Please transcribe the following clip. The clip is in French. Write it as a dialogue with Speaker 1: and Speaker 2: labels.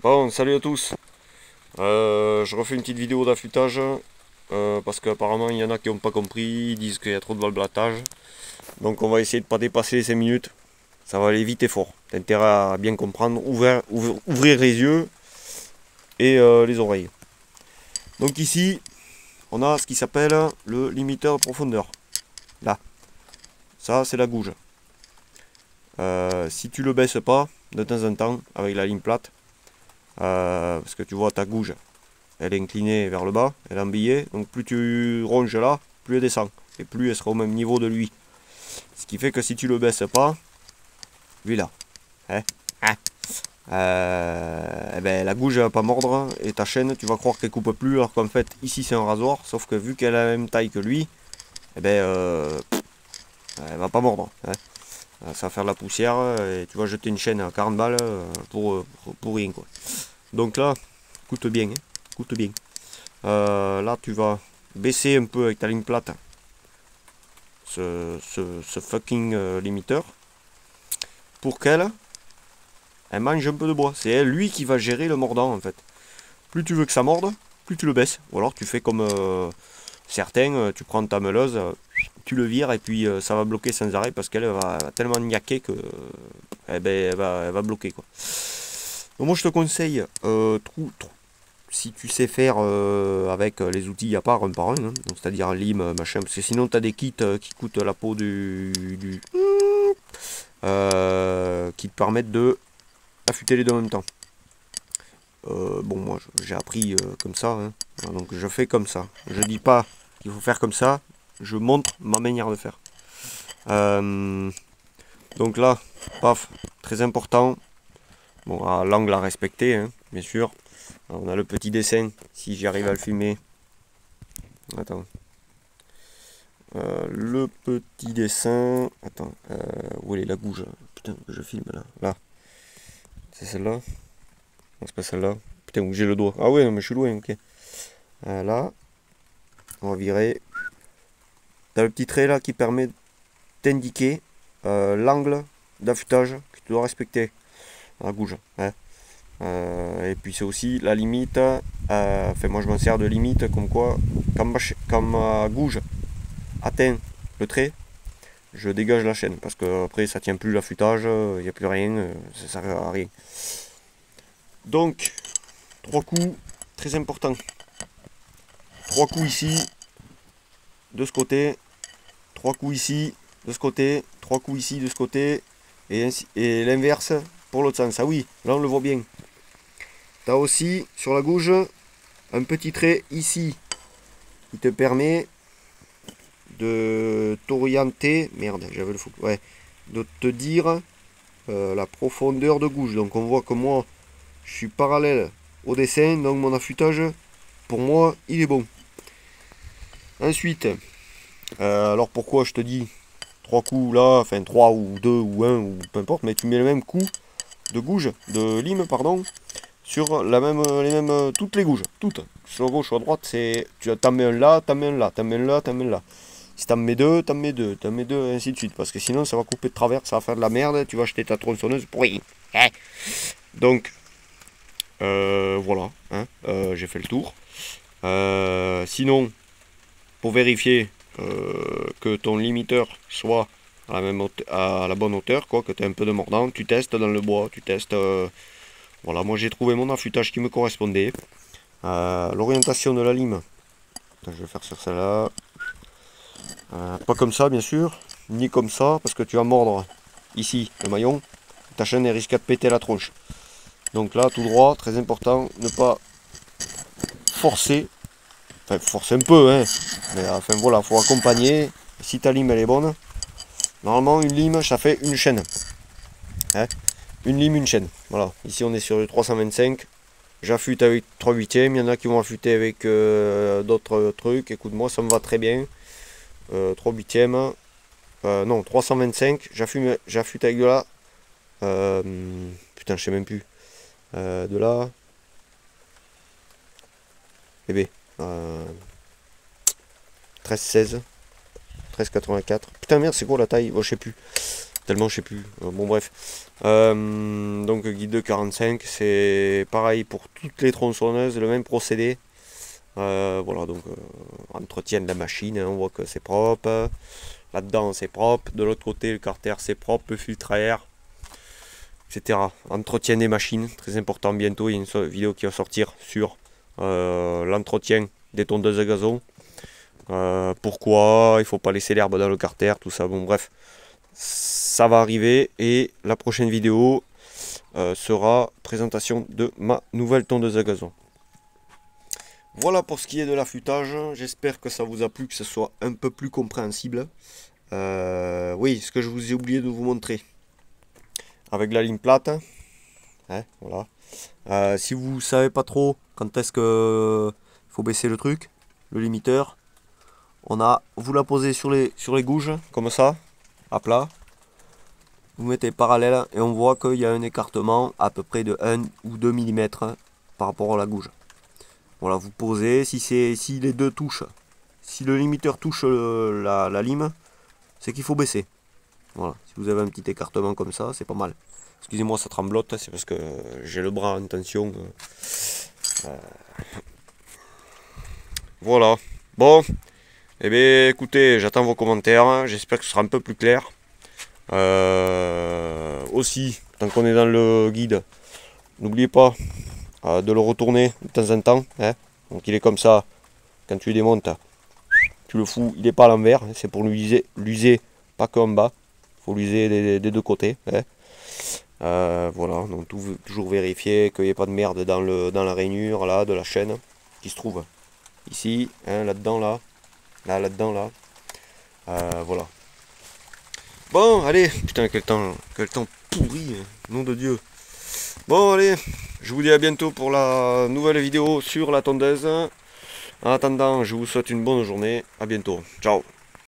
Speaker 1: Bon, salut à tous. Je refais une petite vidéo d'affûtage parce qu'apparemment il y en a qui n'ont pas compris, ils disent qu'il y a trop de balblatage. Donc on va essayer de ne pas dépasser les 5 minutes. Ça va aller vite et fort. T'as intérêt à bien comprendre, ouvrir les yeux et les oreilles. Donc ici, on a ce qui s'appelle le limiteur de profondeur. Là. Ça, c'est la gouge. Si tu le baisses pas, de temps en temps, avec la lime plate, parce que tu vois ta gouge, elle est inclinée vers le bas, elle est embillée, donc plus tu ronges là, plus elle descend, et plus elle sera au même niveau de lui. Ce qui fait que si tu le baisses pas, lui là, hein, eh ben, la gouge elle va pas mordre, et ta chaîne, tu vas croire qu'elle coupe plus, alors qu'en fait, ici c'est un rasoir, sauf que vu qu'elle a la même taille que lui, eh ben, elle va pas mordre. Hein. Ça va faire de la poussière, et tu vas jeter une chaîne à 40 balles pour rien, quoi. Donc là, écoute bien, hein, écoute bien. Là, tu vas baisser un peu avec ta ligne plate ce fucking limiteur pour qu'elle mange un peu de bois. C'est lui qui va gérer le mordant en fait. Plus tu veux que ça morde, plus tu le baisses. Ou alors tu fais comme certains, tu prends ta meuleuse, tu le vires et puis ça va bloquer sans arrêt parce qu'elle va tellement niaquer que elle va bloquer quoi. Donc moi je te conseille si tu sais faire avec les outils à part un par un, hein, c'est-à-dire lime, machin, parce que sinon tu as des kits qui coûtent la peau qui te permettent de affûter les deux en même temps. Bon, moi j'ai appris comme ça, hein, donc je fais comme ça. Je dis pas qu'il faut faire comme ça, je montre ma manière de faire. Donc là, paf, très important. Bon, l'angle à respecter, hein, bien sûr. Alors, on a le petit dessin, si j'arrive à le filmer. Attends. Le petit dessin. Attends, où elle est la gouge? Putain, je filme là. Là. C'est celle-là? Non, c'est pas celle-là. Putain, où j'ai le doigt. Ah ouais, mais je suis loin, ok. Là. On va virer. T'as le petit trait là qui permet d'indiquer l'angle d'affûtage que tu dois respecter. La gouge. Hein. Et puis c'est aussi la limite, enfin moi je m'en sers de limite comme quoi quand ma gouge atteint le trait, je dégage la chaîne parce que après ça tient plus l'affûtage, il n'y a plus rien, ça sert à rien. Donc 3 coups, très important. 3 coups ici, de ce côté, 3 coups ici, de ce côté, 3 coups ici, de ce côté, et l'inverse pour l'autre sens. Ah oui, là on le voit bien. Tu as aussi sur la gouge un petit trait ici qui te permet de t'orienter, merde j'avais le fou, ouais, de te dire la profondeur de gouge. Donc on voit que moi je suis parallèle au dessin, donc mon affûtage pour moi il est bon. Ensuite, alors pourquoi je te dis 3 coups là, enfin 3 ou 2 ou 1 ou peu importe, mais tu mets le même coup de gouge, de lime pardon, sur les mêmes, toutes les gouges, toutes, sur gauche ou à droite, c'est, tu t'en mets un là, t'en mets un là, t'en mets un là, t'en mets un là. Si t'en mets deux, t'en mets deux, t'en mets deux, et ainsi de suite, parce que sinon ça va couper de travers, ça va faire de la merde, tu vas acheter ta tronçonneuse pour rien. Donc, voilà, hein, j'ai fait le tour. Sinon, pour vérifier que ton limiteur soit à la bonne hauteur, quoi, que tu as un peu de mordant, tu testes dans le bois, tu testes... Voilà, moi j'ai trouvé mon affûtage qui me correspondait. L'orientation de la lime, je vais faire sur celle-là. Pas comme ça bien sûr, ni comme ça, parce que tu vas mordre ici le maillon, ta chaîne risque de péter la tronche. Donc là, tout droit, très important, ne pas forcer. Enfin, forcer un peu, hein. Mais enfin voilà, faut accompagner. Si ta lime elle est bonne, normalement une lime ça fait une chaîne. Hein, une lime, une chaîne. Voilà, ici on est sur le 325. J'affûte avec 3 huitièmes, il y en a qui vont affûter avec d'autres trucs. Écoute, moi ça me va très bien. 3 huitièmes, non 325, j'affûte avec de là. Putain, je sais même plus. De là. Bébé. 13,16. 13,84. Putain, merde, c'est quoi la taille? Oh, je sais plus. Tellement je sais plus. Bon bref. Donc guide de 45, c'est pareil pour toutes les tronçonneuses, le même procédé. Voilà, donc entretien de la machine, hein, on voit que c'est propre. Là-dedans c'est propre. De l'autre côté le carter c'est propre, le filtre à air, etc. Entretien des machines, très important. Bientôt il y a une vidéo qui va sortir sur l'entretien des tondeuses à gazon. Pourquoi il faut pas laisser l'herbe dans le carter, tout ça. Bon bref, ça va arriver. Et la prochaine vidéo sera présentation de ma nouvelle tondeuse à gazon. Voilà pour ce qui est de l'affûtage. J'espère que ça vous a plu, que ce soit un peu plus compréhensible. Oui, ce que je vous ai oublié de vous montrer. Avec la lime plate. Hein, voilà. Si vous savez pas trop quand est-ce que faut baisser le truc, le limiteur, vous la posez sur les gouges, comme ça, à plat. Vous mettez parallèle et on voit qu'il y a un écartement à peu près de 1 ou 2 mm par rapport à la gouge. Voilà, vous posez, si les deux touchent, si le limiteur touche la lime, c'est qu'il faut baisser. Voilà, si vous avez un petit écartement comme ça, c'est pas mal. Excusez-moi, ça tremblote, c'est parce que j'ai le bras en tension. Voilà. Bon, eh bien écoutez, j'attends vos commentaires, j'espère que ce sera un peu plus clair. Aussi, tant qu'on est dans le guide, n'oubliez pas de le retourner de temps en temps. Hein. Donc il est comme ça, quand tu le démontes, tu le fous, il n'est pas à l'envers, hein. C'est pour l'user, pas qu'en bas, il faut l'user des deux côtés. Hein. Voilà, donc toujours vérifier qu'il n'y ait pas de merde dans la rainure là, de la chaîne qui se trouve ici, hein, là-dedans, là-dedans, là. Voilà. Bon, allez, putain, quel temps pourri, nom de Dieu. Bon, allez, je vous dis à bientôt pour la nouvelle vidéo sur la tondeuse. En attendant, je vous souhaite une bonne journée. À bientôt. Ciao.